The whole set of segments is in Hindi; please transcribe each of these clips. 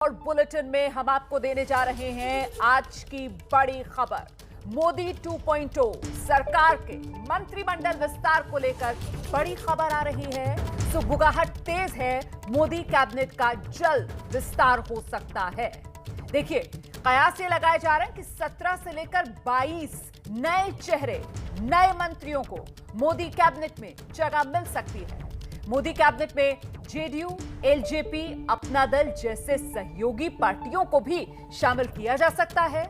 और बुलेटिन में हम आपको देने जा रहे हैं आज की बड़ी खबर। मोदी 2.0 सरकार के मंत्रिमंडल विस्तार को लेकर बड़ी खबर आ रही है। सुगबुगाहट तेज है, मोदी कैबिनेट का जल्द विस्तार हो सकता है। देखिए, कयास ये लगाए जा रहे हैं कि 17 से लेकर 22 नए चेहरे, नए मंत्रियों को मोदी कैबिनेट में जगह मिल सकती है। मोदी कैबिनेट में जेडीयू, एलजेपी, अपना दल जैसे सहयोगी पार्टियों को भी शामिल किया जा सकता है।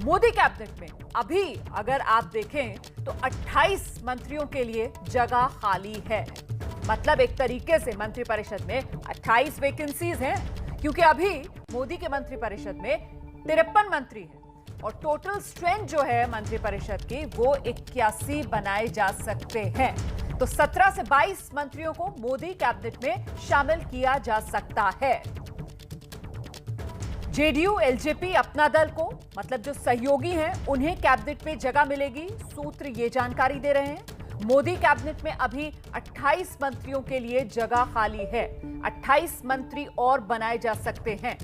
मोदी कैबिनेट में अभी अगर आप देखें तो 28 मंत्रियों के लिए जगह खाली है। मतलब एक तरीके से मंत्रिपरिषद में 28 वैकेंसीज हैं, क्योंकि अभी मोदी के मंत्रिपरिषद में 53 मंत्री हैं और टोटल स्ट्रेंथ जो है मंत्रिपरिषद की वो 81 बनाए जा सकते हैं। तो 17 से 22 मंत्रियों को मोदी कैबिनेट में शामिल किया जा सकता है। जेडीयू, एलजेपी, अपना दल को, मतलब जो सहयोगी हैं, उन्हें कैबिनेट में जगह मिलेगी। सूत्र ये जानकारी दे रहे हैं। मोदी कैबिनेट में अभी 28 मंत्रियों के लिए जगह खाली है। 28 मंत्री और बनाए जा सकते हैं।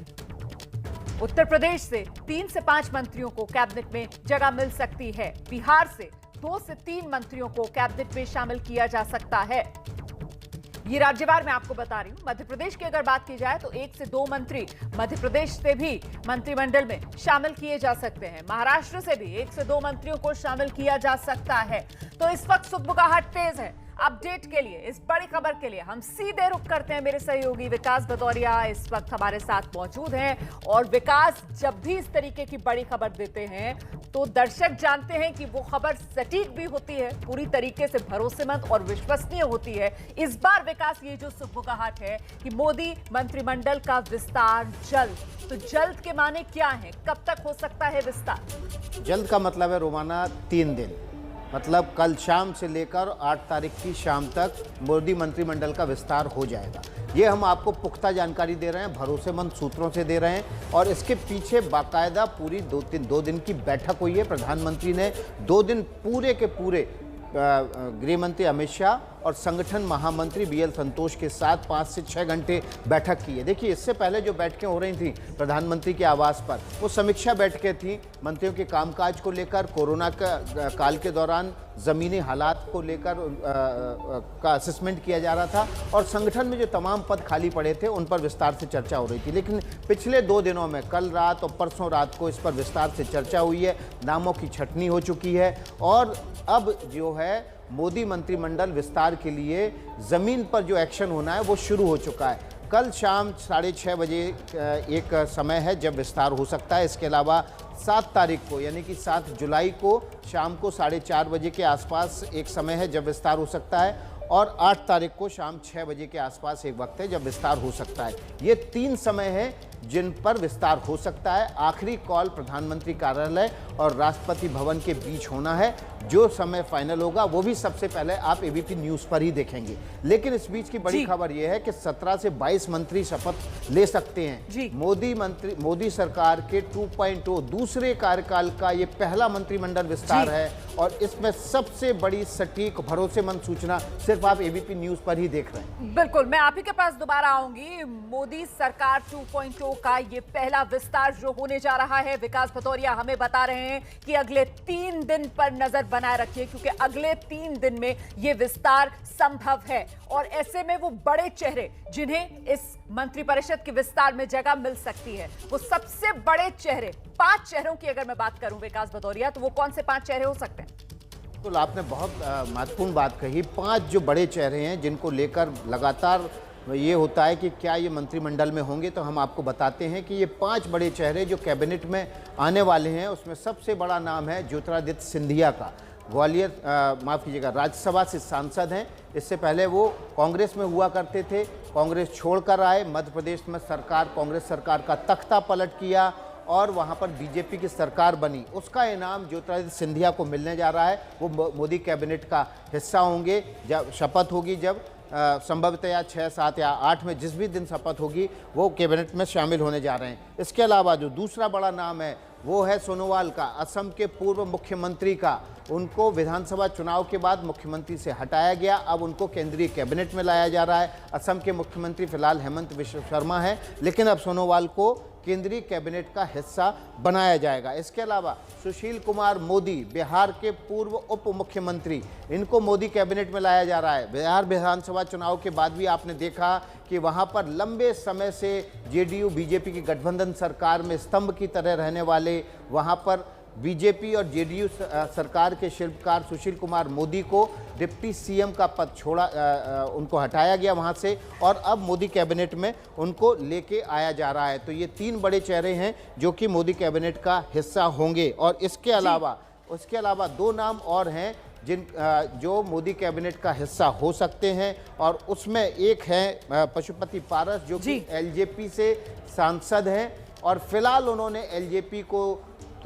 उत्तर प्रदेश से 3 से 5 मंत्रियों को कैबिनेट में जगह मिल सकती है। बिहार से 2 से 3 मंत्रियों को कैबिनेट में शामिल किया जा सकता है। ये राज्यवार मैं आपको बता रही हूं। मध्य प्रदेश की अगर बात की जाए तो 1 से 2 मंत्री मध्य प्रदेश से भी मंत्रिमंडल में शामिल किए जा सकते हैं। महाराष्ट्र से भी 1 से 2 मंत्रियों को शामिल किया जा सकता है। तो इस वक्त सुगबुगाहट तेज है। अपडेट के लिए, इस बड़ी खबर के लिए हम सीधे रुख करते हैं। मेरे सहयोगी विकास भदौरिया इस वक्त हमारे साथ मौजूद हैं। और विकास, जब भी इस तरीके की बड़ी खबर देते हैं तो दर्शक जानते हैं कि वो खबर सटीक भी होती है, पूरी तरीके से भरोसेमंद और विश्वसनीय होती है। इस बार विकास, ये जो सुगबुगाहट है कि मोदी मंत्रिमंडल का विस्तार जल्द, तो जल्द के माने क्या है? कब तक हो सकता है विस्तार? जल्द का मतलब है रोमाना 3 दिन, मतलब कल शाम से लेकर 8 तारीख की शाम तक मोदी मंत्रिमंडल का विस्तार हो जाएगा। ये हम आपको पुख्ता जानकारी दे रहे हैं, भरोसेमंद सूत्रों से दे रहे हैं। और इसके पीछे बाकायदा पूरी 2 दिन की बैठक हुई है। प्रधानमंत्री ने 2 दिन पूरे के पूरे गृह मंत्री अमित शाह और संगठन महामंत्री बीएल संतोष के साथ 5 से 6 घंटे बैठक की है। देखिए, इससे पहले जो बैठकें हो रही थी प्रधानमंत्री के आवास पर, वो समीक्षा बैठकें थी मंत्रियों के कामकाज को लेकर, कोरोना काल के दौरान ज़मीनी हालात को लेकर का असेसमेंट किया जा रहा था और संगठन में जो तमाम पद खाली पड़े थे उन पर विस्तार से चर्चा हो रही थी। लेकिन पिछले 2 दिनों में, कल रात और परसों रात को, इस पर विस्तार से चर्चा हुई है। नामों की छटनी हो चुकी है और अब जो है मोदी मंत्रिमंडल विस्तार के लिए ज़मीन पर जो एक्शन होना है वो शुरू हो चुका है। कल शाम 6:30 बजे एक समय है जब विस्तार हो सकता है। इसके अलावा 7 तारीख को, यानी कि 7 जुलाई को शाम को 4:30 बजे के आसपास एक समय है जब विस्तार हो सकता है और 8 तारीख को शाम 6 बजे के आसपास एक वक्त है जब विस्तार हो सकता है। ये 3 समय हैं जिन पर विस्तार हो सकता है। आखिरी कॉल प्रधानमंत्री कार्यालय और राष्ट्रपति भवन के बीच होना है। जो समय फाइनल होगा वो भी सबसे पहले आप एबीपी न्यूज़ पर ही देखेंगे। लेकिन इस बीच की बड़ी खबर यह है कि 17 से 22 मंत्री शपथ ले सकते हैं। मोदी सरकार के 2.0 दूसरे कार्यकाल का ये पहला मंत्रिमंडल विस्तार है और इसमें सबसे बड़ी सटीक भरोसेमंद सूचना सिर्फ आप एबीपी न्यूज़ पर ही देख रहे हैं। बिल्कुल, मैं आप ही के पास दोबारा आऊंगी। मोदी सरकार 2.0 का ये पहला विस्तार जो होने जा रहा है, विकास भदौरिया हमें बता रहे हैं कि अगले 3 दिन पर नजर बनाए रखिए, क्योंकि अगले 3 दिन में ये विस्तार संभव है। और ऐसे में वो बड़े चेहरे जिन्हें इस मंत्रिपरिषद के विस्तार में जगह मिल सकती है, वो सबसे बड़े चेहरे, 5 चेहरों की अगर मैं बात करूं विकास भदौरिया, तो वो कौन से 5 चेहरे हो सकते हैं? तो आपने बहुत महत्वपूर्ण बात कही। 5 जो बड़े चेहरे हैं जिनको लेकर लगातार ये होता है कि क्या ये मंत्रिमंडल में होंगे, तो हम आपको बताते हैं कि ये 5 बड़े चेहरे जो कैबिनेट में आने वाले हैं, उसमें सबसे बड़ा नाम है ज्योतिरादित्य सिंधिया का। ग्वालियर, माफ़ कीजिएगा, राज्यसभा से सांसद हैं। इससे पहले वो कांग्रेस में हुआ करते थे, कांग्रेस छोड़कर आए, मध्य प्रदेश में कांग्रेस सरकार का तख्ता पलट किया और वहाँ पर बीजेपी की सरकार बनी। उसका इनाम ज्योतिरादित्य सिंधिया को मिलने जा रहा है। वो मोदी कैबिनेट का हिस्सा होंगे जब शपथ होगी, जब संभवतया 6, 7 या 8 में जिस भी दिन शपथ होगी वो कैबिनेट में शामिल होने जा रहे हैं। इसके अलावा जो दूसरा बड़ा नाम है वो है सोनोवाल का, असम के पूर्व मुख्यमंत्री का। उनको विधानसभा चुनाव के बाद मुख्यमंत्री से हटाया गया, अब उनको केंद्रीय कैबिनेट में लाया जा रहा है। असम के मुख्यमंत्री फिलहाल हेमंत विश्व शर्मा है, लेकिन अब सोनोवाल को केंद्रीय कैबिनेट का हिस्सा बनाया जाएगा। इसके अलावा सुशील कुमार मोदी, बिहार के पूर्व उप मुख्यमंत्री, इनको मोदी कैबिनेट में लाया जा रहा है। बिहार विधानसभा चुनाव के बाद भी आपने देखा कि वहां पर लंबे समय से जेडीयू बीजेपी की गठबंधन सरकार में स्तंभ की तरह रहने वाले, वहां पर बीजेपी और जेडीयू सरकार के शिल्पकार सुशील कुमार मोदी को डिप्टी सीएम का पद उनको हटाया गया वहां से, और अब मोदी कैबिनेट में उनको लेके आया जा रहा है। तो ये 3 बड़े चेहरे हैं जो कि मोदी कैबिनेट का हिस्सा होंगे। और इसके अलावा 2 नाम और हैं जो मोदी कैबिनेट का हिस्सा हो सकते हैं, और उसमें एक है पशुपति पारस, जो कि एलजेपी से सांसद हैं और फिलहाल उन्होंने एलजेपी को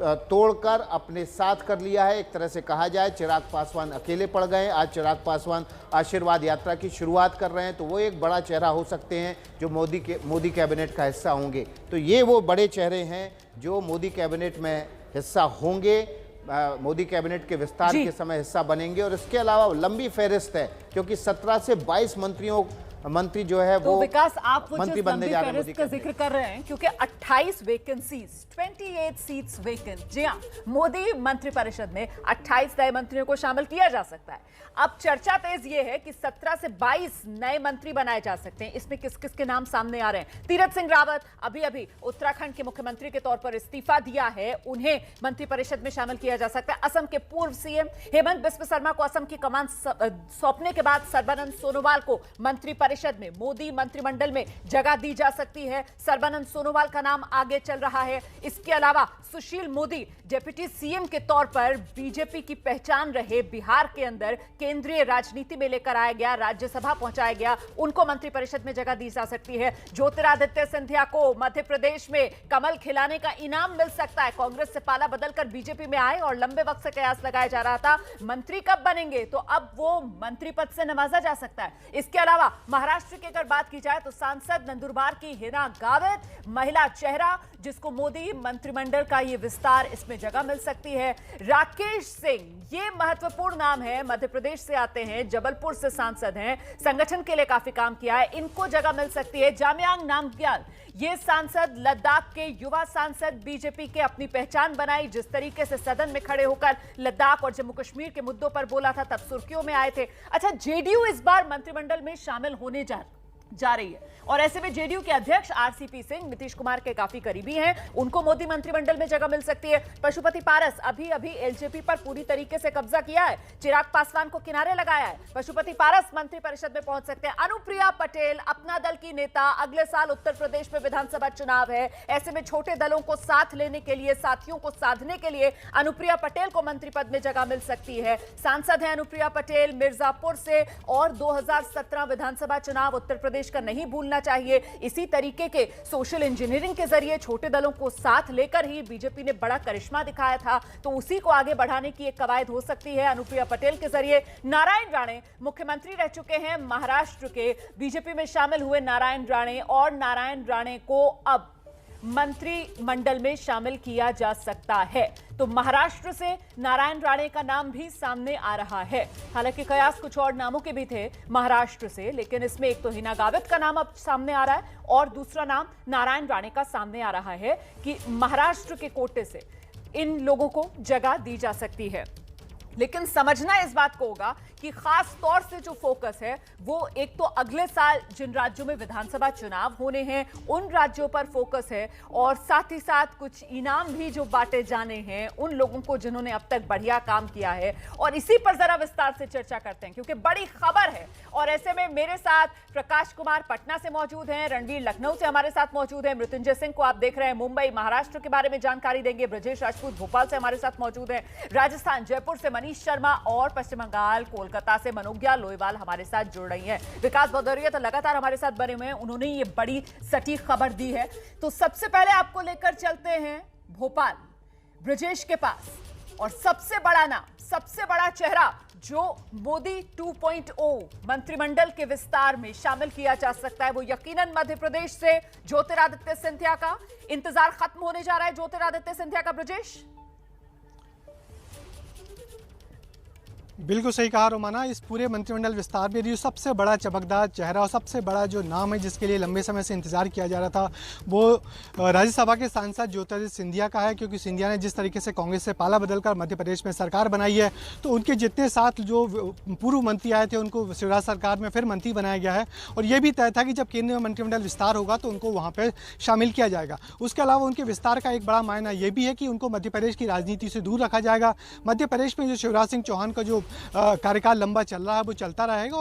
तोड़कर अपने साथ कर लिया है। एक तरह से कहा जाए चिराग पासवान अकेले पड़ गए। आज चिराग पासवान आशीर्वाद यात्रा की शुरुआत कर रहे हैं, तो वो एक बड़ा चेहरा हो सकते हैं जो मोदी कैबिनेट का हिस्सा होंगे। तो ये वो बड़े चेहरे हैं जो मोदी कैबिनेट में हिस्सा होंगे, मोदी कैबिनेट के विस्तार के समय हिस्सा बनेंगे। और इसके अलावा लंबी फहरिस्त है, क्योंकि 17 से 22 मंत्री जो है वो विकास, आप वो मंत्री बनने जा रहे हैं, का जिक्र कर रहे हैं, क्योंकि 28 वैकेंसीज, 28 सीट्स वैकेंट। जी हाँ, मोदी मंत्रिपरिषद में 28 नए मंत्रियों को शामिल किया जा सकता है। अब चर्चा तेज ये है कि 17 से 22 नए मंत्री बनाए जा सकते हैं। इसमें किस किस के नाम सामने आ रहे हैं? तीरथ सिंह रावत अभी उत्तराखंड के मुख्यमंत्री के तौर पर इस्तीफा दिया है, उन्हें मंत्रिपरिषद में शामिल किया जा सकता है। असम के पूर्व सीएम हेमंत बिस्व शर्मा को असम की कमान सौंपने के बाद सर्बानंद सोनोवाल को मंत्रिपरिषद में मोदी मंत्रिमंडल में जगह दी जा सकती है। सर्बानंद सोनोवाल का नाम आगे चल रहा है। इसके अलावा सुशील मोदी डिप्टी सीएम के तौर पर बीजेपी की पहचान रहे, बिहार के अंदर केंद्रीय राजनीति में लेकर आया गया, राज्यसभा पहुंचाया गया, उनको मंत्रिपरिषद में जगह दी जा सकती है। ज्योतिरादित्य सिंधिया को मध्य प्रदेश में कमल खिलाने का इनाम मिल सकता है। कांग्रेस से पाला बदलकर बीजेपी में आए और लंबे वक्त से कयास लगाया जा रहा था मंत्री कब बनेंगे, तो अब वो मंत्री पद से नवाजा जा सकता है। इसके अलावा महाराष्ट्र की अगर बात की जाए तो सांसद नंदुरबार की हिना गावित, महिला चेहरा जिसको मोदी मंत्रिमंडल का ये विस्तार, इसमें जगह मिल सकती है। राकेश सिंह, ये महत्वपूर्ण नाम है, मध्य प्रदेश से आते हैं, जबलपुर से सांसद हैं, संगठन के लिए काफी काम किया है, इनको जगह मिल सकती है। जामयांग नामग्याल, ये सांसद लद्दाख के युवा सांसद, बीजेपी के अपनी पहचान बनाई, जिस तरीके से सदन में खड़े होकर लद्दाख और जम्मू कश्मीर के मुद्दों पर बोला था, तब सुर्खियों में आए थे। अच्छा, जेडीयू इस बार मंत्रिमंडल में शामिल होने जा रही है, और ऐसे में जेडीयू के अध्यक्ष आरसीपी सिंह नीतीश कुमार के काफी करीबी हैं, उनको मोदी मंत्रिमंडल में जगह मिल सकती है। पशुपति पारस अभी एलजेपी पर पूरी तरीके से कब्जा किया है, चिराग पासवान को किनारे लगाया है, पशुपति पारस मंत्रिपरिषद में पहुंच सकते हैं। अनुप्रिया पटेल अपना दल की नेता, अगले साल उत्तर प्रदेश में विधानसभा चुनाव है, ऐसे में छोटे दलों को साथ लेने के लिए, साथियों को साधने के लिए अनुप्रिया पटेल को मंत्री पद में जगह मिल सकती है। सांसद है अनुप्रिया पटेल मिर्जापुर से, और 2017 विधानसभा चुनाव उत्तर प्रदेश का नहीं भूलना चाहिए। इसी तरीके के सोशल इंजीनियरिंग के जरिए छोटे दलों को साथ लेकर ही बीजेपी ने बड़ा करिश्मा दिखाया था, तो उसी को आगे बढ़ाने की एक कवायद हो सकती है अनुप्रिया पटेल के जरिए। नारायण राणे मुख्यमंत्री रह चुके हैं महाराष्ट्र के, बीजेपी में शामिल हुए नारायण राणे, और नारायण राणे को अब मंत्रिमंडल में शामिल किया जा सकता है। तो महाराष्ट्र से नारायण राणे का नाम भी सामने आ रहा है। हालांकि कयास कुछ और नामों के भी थे महाराष्ट्र से, लेकिन इसमें एक तो हिना गावित का नाम अब सामने आ रहा है, और दूसरा नाम नारायण राणे का सामने आ रहा है कि महाराष्ट्र के कोटे से इन लोगों को जगह दी जा सकती है। लेकिन समझना इस बात को होगा कि खास तौर से जो फोकस है वो एक तो अगले साल जिन राज्यों में विधानसभा चुनाव होने हैं उन राज्यों पर फोकस है, और साथ ही साथ कुछ इनाम भी जो बांटे जाने हैं उन लोगों को जिन्होंने अब तक बढ़िया काम किया है। और इसी पर जरा विस्तार से चर्चा करते हैं, क्योंकि बड़ी खबर है। और ऐसे में मेरे साथ प्रकाश कुमार पटना से मौजूद हैं, रणवीर लखनऊ से हमारे साथ मौजूद है, मृत्युंजय सिंह को आप देख रहे हैं मुंबई महाराष्ट्र के बारे में जानकारी देंगे, ब्रजेश राजपूत भोपाल से हमारे साथ मौजूद है, राजस्थान जयपुर से मनीष शर्मा, और पश्चिम बंगाल कोलकाता से मनोज्ञा लोईवाल हमारे साथ जुड़ रही हैं। विकास भदौरिया तो लगातार हमारे साथ बने हुए हैं, उन्होंने ये बड़ी सटीक खबर दी है। तो सबसे पहले आपको लेकर चलते हैं भोपाल, ब्रजेश के पास। और सबसे बड़ा नाम, सबसे बड़ा चेहरा जो मोदी 2.0 मंत्रिमंडल के विस्तार में शामिल किया जा सकता है, वो यकीनन मध्य प्रदेश से ज्योतिरादित्य सिंधिया का। इंतजार खत्म होने जा रहा है ज्योतिरादित्य सिंधिया का, ब्रजेश। बिल्कुल सही कहा रोमाना। इस पूरे मंत्रिमंडल विस्तार में जो सबसे बड़ा चमकदार चेहरा और सबसे बड़ा जो नाम है जिसके लिए लंबे समय से इंतजार किया जा रहा था, वो राज्यसभा के सांसद ज्योतिरादित्य सिंधिया का है। क्योंकि सिंधिया ने जिस तरीके से कांग्रेस से पाला बदलकर मध्य प्रदेश में सरकार बनाई है, तो उनके जितने साथ जो पूर्व मंत्री आए थे उनको शिवराज सरकार में फिर मंत्री बनाया गया है। और ये भी तय था कि जब केंद्रीय मंत्रिमंडल विस्तार होगा तो उनको वहाँ पर शामिल किया जाएगा। उसके अलावा उनके विस्तार का एक बड़ा मायना ये भी है कि उनको मध्य प्रदेश की राजनीति से दूर रखा जाएगा। मध्य प्रदेश में जो शिवराज सिंह चौहान का जो कार्यकाल लंबा चल रहा है वो चलता रहेगा,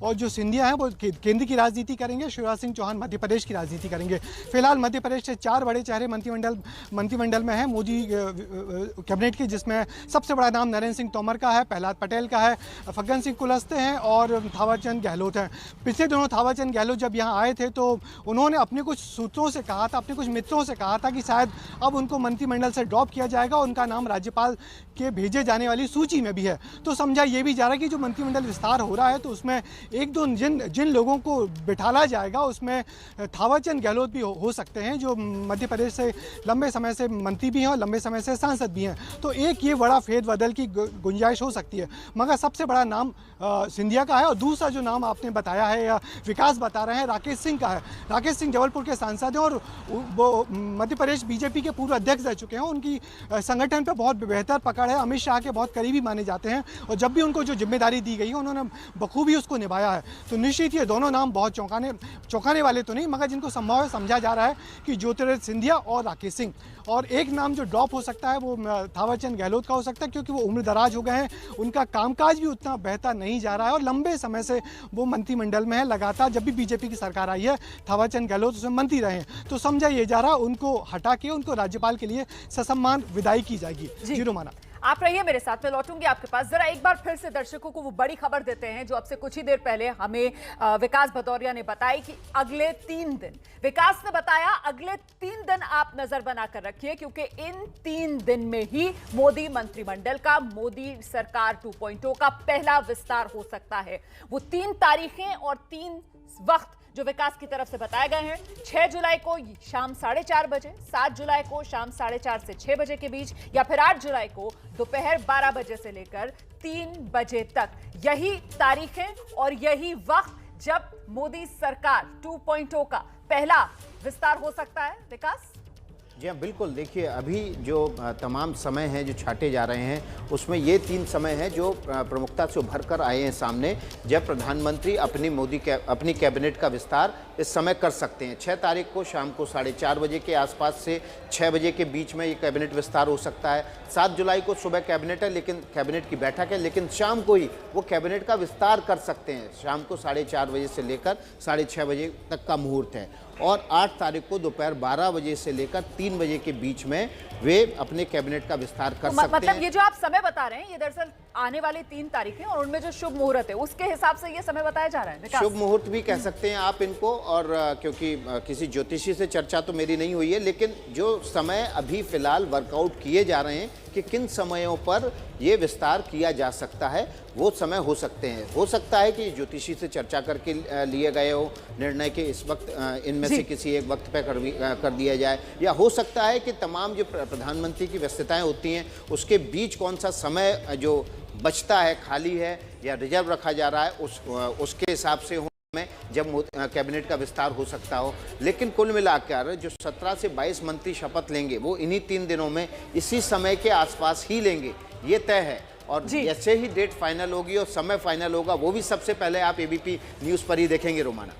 और जो सिंधिया है वो केंद्र की राजनीति करेंगे, शिवराज सिंह चौहान मध्य प्रदेश की राजनीति करेंगे। फिलहाल मध्य प्रदेश से 4 बड़े चेहरे मंत्रिमंडल में है मोदी कैबिनेट की, जिसमें सबसे बड़ा नाम नरेंद्र सिंह तोमर का है, प्रहलाद पटेल का है, फग्गन सिंह कुलस्ते हैं और थावरचंद गहलोत हैं। पिछले दिनों थावरचंद गहलोत जब यहाँ आए थे तो उन्होंने अपने कुछ सूत्रों से कहा था, अपने कुछ मित्रों से कहा था कि शायद अब उनको मंत्रिमंडल से ड्रॉप किया जाएगा, उनका नाम राज्यपाल के भेजे जाने वाली सूची में भी है। तो समझा ये भी जा रहा है कि जो मंत्रिमंडल विस्तार हो रहा है तो उसमें एक दो जिन लोगों को बिठाला जाएगा उसमें थावरचंद गहलोत भी हो सकते हैं, जो मध्य प्रदेश से लंबे समय से मंत्री भी हैं और लंबे समय से सांसद भी हैं। तो एक ये बड़ा फेरबदल की गुंजाइश हो सकती है, मगर सबसे बड़ा नाम सिंधिया का है। और दूसरा जो नाम आपने बताया है या विकास बता रहे हैं, राकेश सिंह का है। राकेश सिंह जबलपुर के सांसद हैं और वो मध्य प्रदेश बीजेपी के पूर्व अध्यक्ष रह चुके हैं। उनकी संगठन पर बहुत बेहतर पकड़ है, अमित शाह के बहुत करीबी माने जाते हैं और जब भी उनको जो जिम्मेदारी दी गई है उन्होंने बखूबी उसको निभाया है। तो निश्चित ये दोनों नाम बहुत चौंकाने वाले तो नहीं, मगर जिनको संभव समझा जा रहा है कि ज्योतिरादित्य सिंधिया और राकेश सिंह। और एक नाम जो ड्रॉप हो सकता है वो थावरचंद गहलोत का हो सकता है, क्योंकि वो उम्र दराज हो गए हैं, उनका कामकाज भी उतना बेहतर नहीं जा रहा है और लंबे समय से वो मंत्रिमंडल में है। लगातार जब भी बीजेपी की सरकार आई है थावरचंद गहलोत उसमें मंत्री रहे हैं। तो समझा ये जा रहा उनको हटा के उनको राज्यपाल के लिए ससम्मान विदाई की जाएगी। जी रोमाना, आप रहिए मेरे साथ, मैं लौटूंगी आपके पास। जरा एक बार फिर से दर्शकों को वो बड़ी खबर देते हैं जो अब से कुछ ही देर पहले हमें विकास भदौरिया ने बताई कि अगले 3 दिन, विकास ने बताया अगले 3 दिन आप नजर बनाकर रखिए, क्योंकि इन 3 दिन में ही मोदी मंत्रिमंडल का, मोदी सरकार 2.0 का पहला विस्तार हो सकता है। वो 3 तारीखें और 3 वक्त जो विकास की तरफ से बताए गए हैं, 6 जुलाई को शाम 4:30 बजे, 7 जुलाई को शाम 4:30 से 6 बजे के बीच, या फिर 8 जुलाई को दोपहर 12 बजे से लेकर 3 बजे तक। यही तारीखें और यही वक्त जब मोदी सरकार 2.0 का पहला विस्तार हो सकता है। विकास जी हाँ, बिल्कुल। देखिए, अभी जो तमाम समय हैं जो छाटे जा रहे हैं उसमें ये 3 समय हैं जो प्रमुखता से उभर कर आए हैं सामने, जब प्रधानमंत्री अपनी कैबिनेट का विस्तार इस समय कर सकते हैं। 6 तारीख को शाम को 4:30 बजे के आसपास से 6 बजे के बीच में ये कैबिनेट विस्तार हो सकता है। 7 जुलाई को सुबह कैबिनेट है, लेकिन कैबिनेट की बैठक है, लेकिन शाम को ही वो कैबिनेट का विस्तार कर सकते हैं। शाम को 4:30 बजे से लेकर 6:30 बजे तक का मुहूर्त है। और 8 तारीख को दोपहर 12 बजे से लेकर 3 बजे के बीच में वे अपने कैबिनेट का विस्तार कर सकते हैं। मतलब ये जो आप समय बता रहे हैं ये दरअसल आने वाले 3 तारीखें और उनमें जो शुभ मुहूर्त है उसके हिसाब से ये समय बताया जा रहा है। शुभ मुहूर्त भी कह सकते हैं आप इनको, और क्योंकि किसी ज्योतिषी से चर्चा तो मेरी नहीं हुई है, लेकिन जो समय अभी फिलहाल वर्कआउट किए जा रहे हैं कि किन समयों पर ये विस्तार किया जा सकता है, वो समय हो सकते हैं। हो सकता है कि ज्योतिषी से चर्चा करके लिए गए हो निर्णय के इस वक्त इनमें से किसी एक वक्त पे कर दिया जाए, या हो सकता है कि तमाम जो प्रधानमंत्री की व्यस्तताएं होती हैं उसके बीच कौन सा समय जो बचता है, खाली है या रिजर्व रखा जा रहा है, उसके हिसाब से हो में जब कैबिनेट का विस्तार हो सकता हो। लेकिन कुल मिलाकर जो 17 से 22 मंत्री शपथ लेंगे वो इन्हीं 3 दिनों में इसी समय के आसपास ही लेंगे, ये तय है। और जैसे ही डेट फाइनल होगी और समय फाइनल होगा वो भी सबसे पहले आप एबीपी न्यूज पर ही देखेंगे। रोमाना,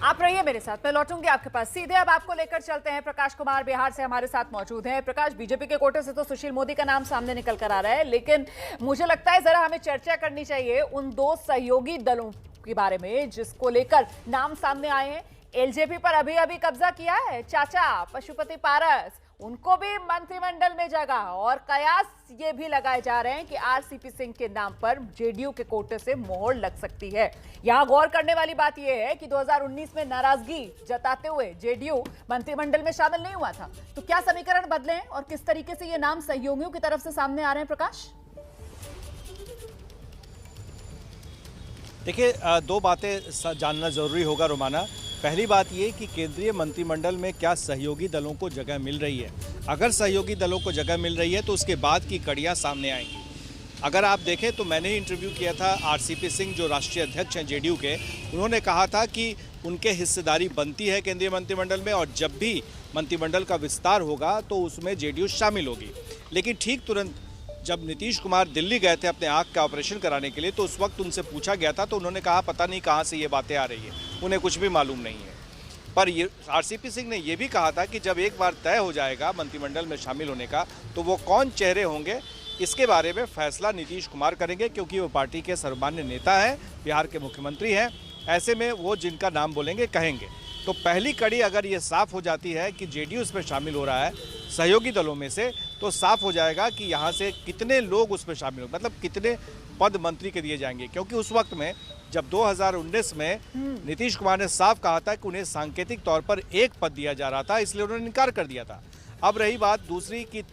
आप रहिए मेरे साथ, मैं लौटूंगी आपके पास सीधे। अब आपको लेकर चलते हैं, प्रकाश कुमार बिहार से हमारे साथ मौजूद हैं। प्रकाश, बीजेपी के कोटे से तो सुशील मोदी का नाम सामने निकल कर आ रहा है, लेकिन मुझे लगता है जरा हमें चर्चा करनी चाहिए उन 2 सहयोगी दलों के बारे में जिसको लेकर नाम सामने आए हैं। एलजेपी पर अभी अभी कब्जा किया है चाचा पशुपति पारस, उनको भी मंत्रिमंडल में जगह, और कयास ये भी लगाए जा रहे हैं कि आरसीपी सिंह के नाम पर जेडीयू के कोटे से मोहर लग सकती है। यहां गौर करने वाली बात यह है कि 2019 में नाराजगी जताते हुए जेडीयू मंत्रिमंडल में शामिल नहीं हुआ था। तो क्या समीकरण बदले हैं और किस तरीके से ये नाम सहयोगियों की तरफ से सामने आ रहे हैं? प्रकाश, देखिए, दो बातें जानना जरूरी होगा रोमाना। पहली बात ये कि केंद्रीय मंत्रिमंडल में क्या सहयोगी दलों को जगह मिल रही है। अगर सहयोगी दलों को जगह मिल रही है तो उसके बाद की कड़ियां सामने आएंगी। अगर आप देखें तो मैंने ही इंटरव्यू किया था आरसीपी सिंह, जो राष्ट्रीय अध्यक्ष हैं जेडीयू के। उन्होंने कहा था कि उनके हिस्सेदारी बनती है केंद्रीय मंत्रिमंडल में, और जब भी मंत्रिमंडल का विस्तार होगा तो उसमें जेडीयू शामिल होगी। लेकिन ठीक तुरंत जब नीतीश कुमार दिल्ली गए थे अपने आंख का ऑपरेशन कराने के लिए, तो उस वक्त उनसे पूछा गया था तो उन्होंने कहा पता नहीं कहाँ से ये बातें आ रही है, उन्हें कुछ भी मालूम नहीं है। पर ये आरसीपी सिंह ने यह भी कहा था कि जब एक बार तय हो जाएगा मंत्रिमंडल में शामिल होने का, तो वो कौन चेहरे होंगे इसके बारे में फैसला नीतीश कुमार करेंगे, क्योंकि वो पार्टी के सर्वमान्य नेता हैं, बिहार के मुख्यमंत्री हैं। ऐसे में वो जिनका नाम बोलेंगे कहेंगे। तो पहली कड़ी अगर ये साफ हो जाती है कि जेडीयू इसमें शामिल हो रहा है सहयोगी दलों में से, तो साफ हो जाएगा कि यहाँ से कितने लोग उसमें शामिल हो, मतलब कितने पद मंत्री के दिए जाएंगे। क्योंकि उस वक्त में जब 2019 में नीतीश कुमार ने साफ कहा था कि उन्हें सांकेतिक तौर पर एक पद दिया जा रहा था, इसलिए उन्होंने इनकार कर दिया था। अब रही बात दूसरी की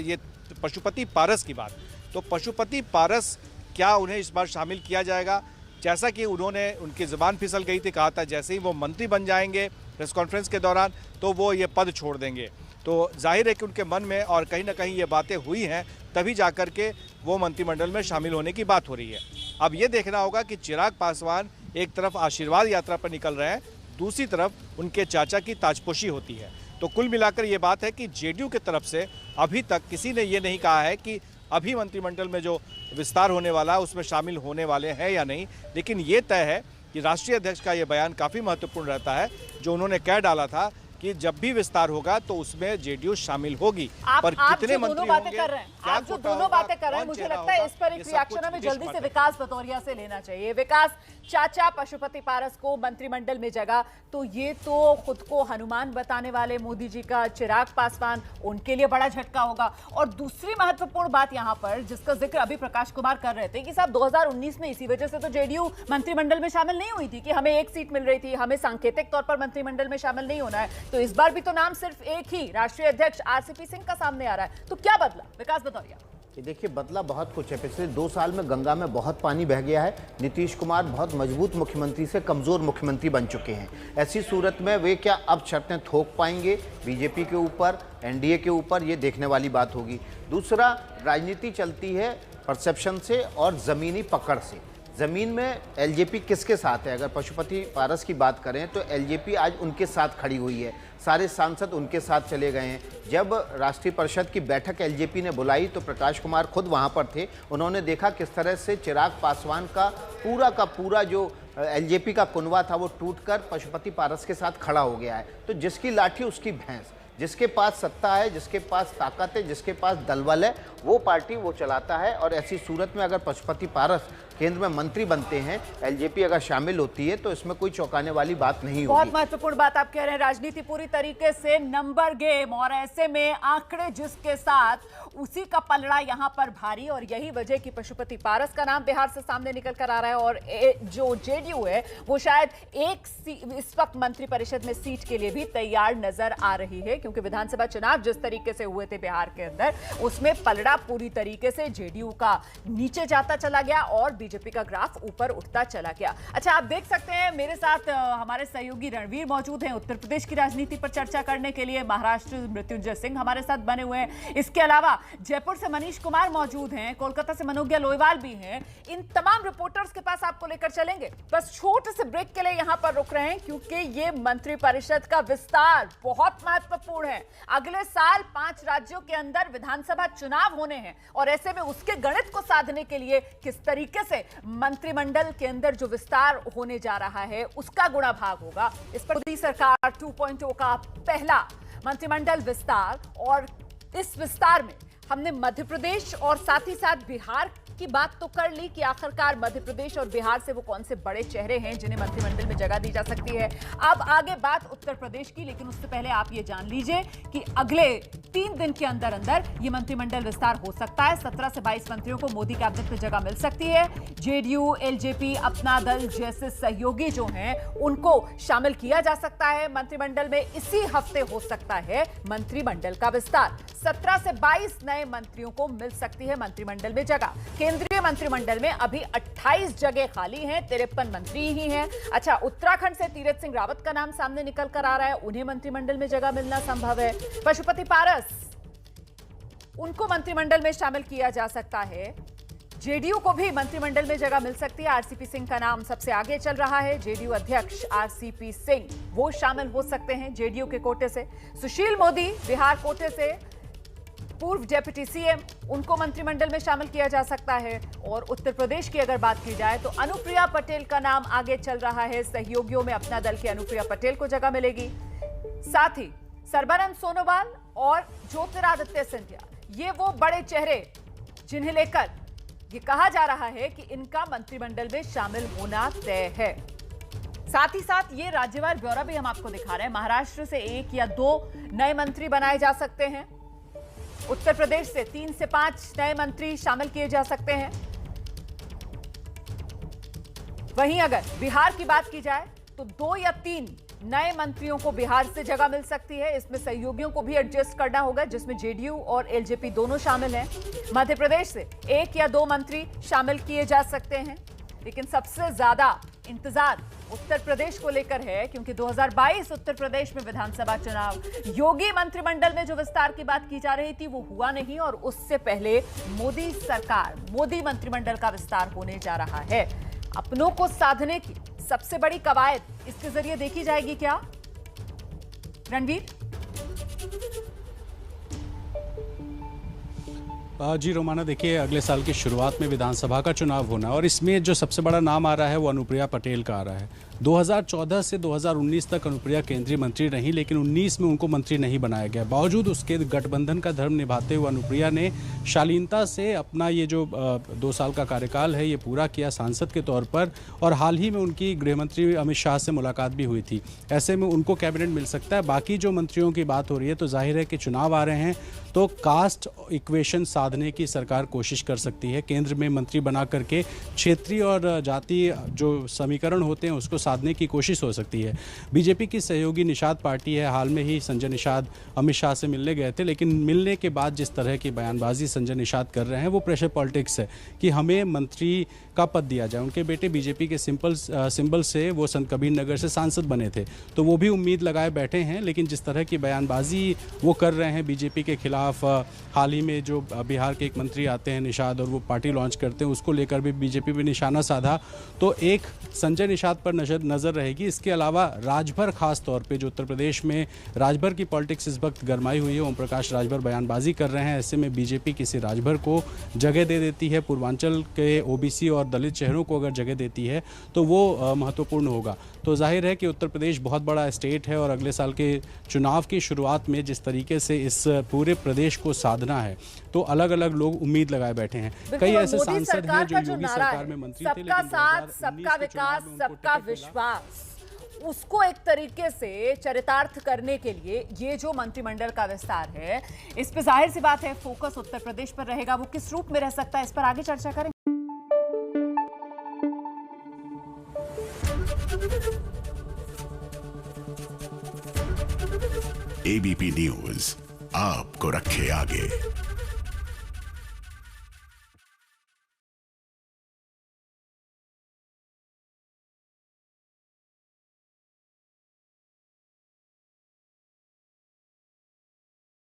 ये पशुपति पारस की बात, तो पशुपति पारस क्या उन्हें इस बार शामिल किया जाएगा? जैसा कि उन्होंने, उनकी ज़बान फिसल गई थी, कहा था जैसे ही वो मंत्री बन जाएंगे प्रेस कॉन्फ्रेंस के दौरान तो वो ये पद छोड़ देंगे। तो जाहिर है कि उनके मन में और कहीं ना कहीं ये बातें हुई हैं, तभी जाकर के वो मंत्रिमंडल में शामिल होने की बात हो रही है। अब ये देखना होगा कि चिराग पासवान एक तरफ आशीर्वाद यात्रा पर निकल रहे हैं, दूसरी तरफ उनके चाचा की ताजपोशी होती है। तो कुल मिलाकर ये बात है कि जेडीयू की तरफ से अभी तक किसी ने ये नहीं कहा है कि अभी मंत्रिमंडल में जो विस्तार होने वाला है उसमें शामिल होने वाले हैं या नहीं। लेकिन ये तय है कि राष्ट्रीय अध्यक्ष का ये बयान काफ़ी महत्वपूर्ण रहता है, जो उन्होंने कह डाला था कि जब भी विस्तार होगा तो उसमें जेडीयू शामिल होगी। पर कितने मंत्री होंगे, आप जो दोनों बातें कर रहे हैं, मुझे लगता है इस पर एक रिएक्शन हमें जल्दी से विकास भदौरिया से लेना चाहिए। विकास, चाचा पशुपति पारस को मंत्रिमंडल में जगह, तो ये तो खुद को हनुमान बताने वाले मोदी जी का चिराग पासवान, उनके लिए बड़ा झटका होगा। और दूसरी महत्वपूर्ण बात यहां पर जिसका जिक्र अभी प्रकाश कुमार कर रहे थे कि साहब 2019 में इसी वजह से तो जेडीयू मंत्रिमंडल में शामिल नहीं हुई थी कि हमें एक सीट मिल रही थी, हमें सांकेतिक तौर पर मंत्रिमंडल में शामिल नहीं होना है। तो इस बार भी तो नाम सिर्फ एक ही राष्ट्रीय अध्यक्ष आरसीपी सिंह का सामने आ रहा है। तो क्या बदला? विकास भदौरिया। देखिए, बदला बहुत कुछ है। पिछले 2 साल में गंगा में बहुत पानी बह गया है। नीतीश कुमार बहुत मजबूत मुख्यमंत्री से कमजोर मुख्यमंत्री बन चुके हैं। ऐसी सूरत में वे क्या अब शर्तें थोप पाएंगे बीजेपी के ऊपर, एनडीए के ऊपर? ये देखने वाली बात होगी। दूसरा, राजनीति चलती है परसेप्शन से और ज़मीनी पकड़ से। ज़मीन में एलजेपी किसके साथ है? अगर पशुपति पारस की बात करें तो एलजेपी आज उनके साथ खड़ी हुई है, सारे सांसद उनके साथ चले गए हैं। जब राष्ट्रीय परिषद की बैठक एलजेपी ने बुलाई तो प्रकाश कुमार खुद वहां पर थे। उन्होंने देखा किस तरह से चिराग पासवान का पूरा जो एलजेपी का कुनवा था वो टूटकर पशुपति पारस के साथ खड़ा हो गया है। तो जिसकी लाठी उसकी भैंस, जिसके पास सत्ता है, जिसके पास ताकत है, जिसके पास दलबल है, वो पार्टी वो चलाता है। और ऐसी सूरत में अगर पशुपति पारस केंद्र में मंत्री बनते हैं, एलजेपी अगर शामिल होती है, तो इसमें कोई चौंकाने वाली बात नहीं होगी। बहुत महत्वपूर्ण बात आप कह रहे हैं। राजनीति पूरी तरीके से नंबर गेम, और ऐसे में आंकड़े जिसके साथ उसी का पलड़ा यहां पर भारी, और यही वजह कि पशुपति पारस का नाम बिहार से सामने निकल कर आ रहा है। और जो जेडीयू है वो शायद इस वक्त मंत्रिपरिषद में सीट के लिए भी तैयार नजर आ रही है, क्योंकि विधानसभा चुनाव जिस तरीके से हुए थे बिहार के अंदर, उसमें पलड़ा पूरी तरीके से जेडीयू का नीचे जाता चला गया और बीजेपी का ग्राफ ऊपर उठता चला गया। अच्छा, आप देख सकते हैं मेरे साथ हमारे सहयोगी रणवीर मौजूद हैं उत्तर प्रदेश की राजनीति पर चर्चा करने के लिए। महाराष्ट्र मृत्युंजय सिंह हमारे साथ बने हुए हैं। इसके अलावा जयपुर से मनीष कुमार मौजूद हैं, कोलकाता से मनोज्ञा लोईवाल भी हैं। इन तमाम रिपोर्टर्स के पास आपको लेकर चलेंगे। बस छोटे से ब्रेक के लिए यहां पर रुक रहे हैं, क्योंकि ये मंत्रिपरिषद का विस्तार बहुत महत्वपूर्ण है। अगले साल 5 राज्यों के अंदर विधानसभा चुनाव होने हैं, और ऐसे में उसके गणित को साधने के लिए किस तरीके से मंत्रिमंडल के अंदर जो विस्तार होने जा रहा है उसका गुणा भाग होगा। इस पर मोदी सरकार 2.0 का पहला मंत्रिमंडल विस्तार, और इस विस्तार में हमने मध्य प्रदेश और साथ ही साथ बिहार की बात तो कर ली कि आखिरकार मध्य प्रदेश और बिहार से वो कौन से बड़े चेहरे हैं जिन्हें मंत्रिमंडल में जगह दी जा सकती है। अब आगे बात उत्तर प्रदेश की, लेकिन उससे पहले आप ये जान लीजिए कि अगले 3 दिन के अंदर अंदर ये मंत्रिमंडल विस्तार हो सकता है। 17 से 22 मंत्रियों को मोदी कैबिनेट में जगह मिल सकती है। जेडीयू, एलजेपी, अपना दल जैसे सहयोगी जो हैं उनको शामिल किया जा सकता है मंत्रिमंडल में। इसी हफ्ते हो सकता है मंत्रिमंडल का विस्तार। 17 से 22 नए मंत्रियों को मिल सकती है मंत्रिमंडल में जगह। केंद्रीय मंत्रिमंडल में अभी 28 जगह खाली हैं, 53 मंत्री ही हैं। अच्छा, उत्तराखंड से तीरथ सिंह रावत का नाम सामने निकल कर आ रहा है, उन्हें मंत्रिमंडल में जगह मिलना संभव है। पशुपति पारस, उनको मंत्रिमंडल में शामिल किया जा सकता है। जेडीयू को भी मंत्रिमंडल में जगह मिल सकती है। आरसीपी सिंह का नाम सबसे आगे चल रहा है। जेडीयू अध्यक्ष आरसीपी सिंह वो शामिल हो सकते हैं जेडीयू के कोटे से। सुशील मोदी बिहार कोटे से, पूर्व डेप्यूटी सीएम, उनको मंत्रिमंडल में शामिल किया जा सकता है। और उत्तर प्रदेश की अगर बात की जाए तो अनुप्रिया पटेल का नाम आगे चल रहा है। सहयोगियों में अपना दल के अनुप्रिया पटेल को जगह मिलेगी। साथ ही सर्बानंद सोनोवाल और ज्योतिरादित्य सिंधिया, ये वो बड़े चेहरे जिन्हें लेकर ये कहा जा रहा है कि इनका मंत्रिमंडल में शामिल होना तय है। साथ ही साथ ये राज्यवार ब्यौरा भी हम आपको दिखा रहे हैं। महाराष्ट्र से 1 या 2 नए मंत्री बनाए जा सकते हैं। उत्तर प्रदेश से 3 से 5 नए मंत्री शामिल किए जा सकते हैं। वहीं अगर बिहार की बात की जाए तो 2 या 3 नए मंत्रियों को बिहार से जगह मिल सकती है। इसमें सहयोगियों को भी एडजस्ट करना होगा, जिसमें जेडीयू और एलजेपी दोनों शामिल हैं। मध्य प्रदेश से 1 या 2 मंत्री शामिल किए जा सकते हैं। लेकिन सबसे ज्यादा इंतजार उत्तर प्रदेश को लेकर है, क्योंकि 2022 उत्तर प्रदेश में विधानसभा चुनाव, योगी मंत्रिमंडल में जो विस्तार की बात की जा रही थी वो हुआ नहीं, और उससे पहले मोदी सरकार, मोदी मंत्रिमंडल का विस्तार होने जा रहा है। अपनों को साधने की सबसे बड़ी कवायद इसके जरिए देखी जाएगी क्या, रणवीर? जी रोमाना, देखिए अगले साल की शुरुआत में विधानसभा का चुनाव होना, और इसमें जो सबसे बड़ा नाम आ रहा है वो अनुप्रिया पटेल का आ रहा है। 2014 से 2019 तक अनुप्रिया केंद्रीय मंत्री रही, लेकिन 19 में उनको मंत्री नहीं बनाया गया। बावजूद उसके गठबंधन का धर्म निभाते हुए अनुप्रिया ने शालीनता से अपना ये जो 2 साल का कार्यकाल है ये पूरा किया सांसद के तौर पर, और हाल ही में उनकी गृहमंत्री अमित शाह से मुलाकात भी हुई थी। ऐसे में उनको कैबिनेट मिल सकता है। बाकी जो मंत्रियों की बात हो रही है तो जाहिर है कि चुनाव आ रहे हैं तो कास्ट इक्वेशन साधने की सरकार कोशिश कर सकती है। केंद्र में मंत्री बना करके क्षेत्रीय और जातीय जो समीकरण होते हैं उसको साधने की कोशिश हो सकती है। बीजेपी की सहयोगी निषाद पार्टी है। हाल में ही संजय निषाद अमित शाह से मिलने गए थे, लेकिन मिलने के बाद जिस तरह की बयानबाजी संजय निषाद कर रहे हैं वो प्रेशर पॉलिटिक्स है कि हमें मंत्री का पद दिया जाए। उनके बेटे बीजेपी के सिंबल से वो संत कबीर नगर से सांसद बने थे, तो वो भी उम्मीद लगाए बैठे हैं। लेकिन जिस तरह की बयानबाजी वो कर रहे हैं बीजेपी के खिलाफ, हाल ही में जो बिहार के एक मंत्री आते हैं निषाद और वो पार्टी लॉन्च करते हैं, उसको लेकर भी बीजेपी पे निशाना साधा। तो एक संजय निषाद पर नजर रहेगी। इसके अलावा राजभर, खास तौर पे जो उत्तर प्रदेश में राजभर की पॉलिटिक्स इस वक्त गरमाई हुई है, ओम प्रकाश राजभर बयानबाजी कर रहे हैं। ऐसे में बीजेपी किसी राजभर को जगह दे देती है, पूर्वांचल के ओबीसी और दलित चेहरों को अगर जगह देती है तो वो महत्वपूर्ण होगा। तो जाहिर है कि उत्तर प्रदेश बहुत बड़ा स्टेट है, और अगले साल के चुनाव की शुरुआत में जिस तरीके से इस पूरे प्रदेश को साधना है तो अलग अलग लोग उम्मीद लगाए बैठे हैं। कई ऐसे सांसद हैं जो योगी सरकार में मंत्री थे, सबका साथ, सबका विकास, सबका विश्वास, उसको एक तरीके से चरितार्थ करने के लिए ये जो मंत्रिमंडल का विस्तार है, इस पे जाहिर सी बात है फोकस उत्तर प्रदेश पर रहेगा। वो किस रूप में रह सकता है, इस पर आगे चर्चा करें। एबीपी न्यूज आपको रखे आगे।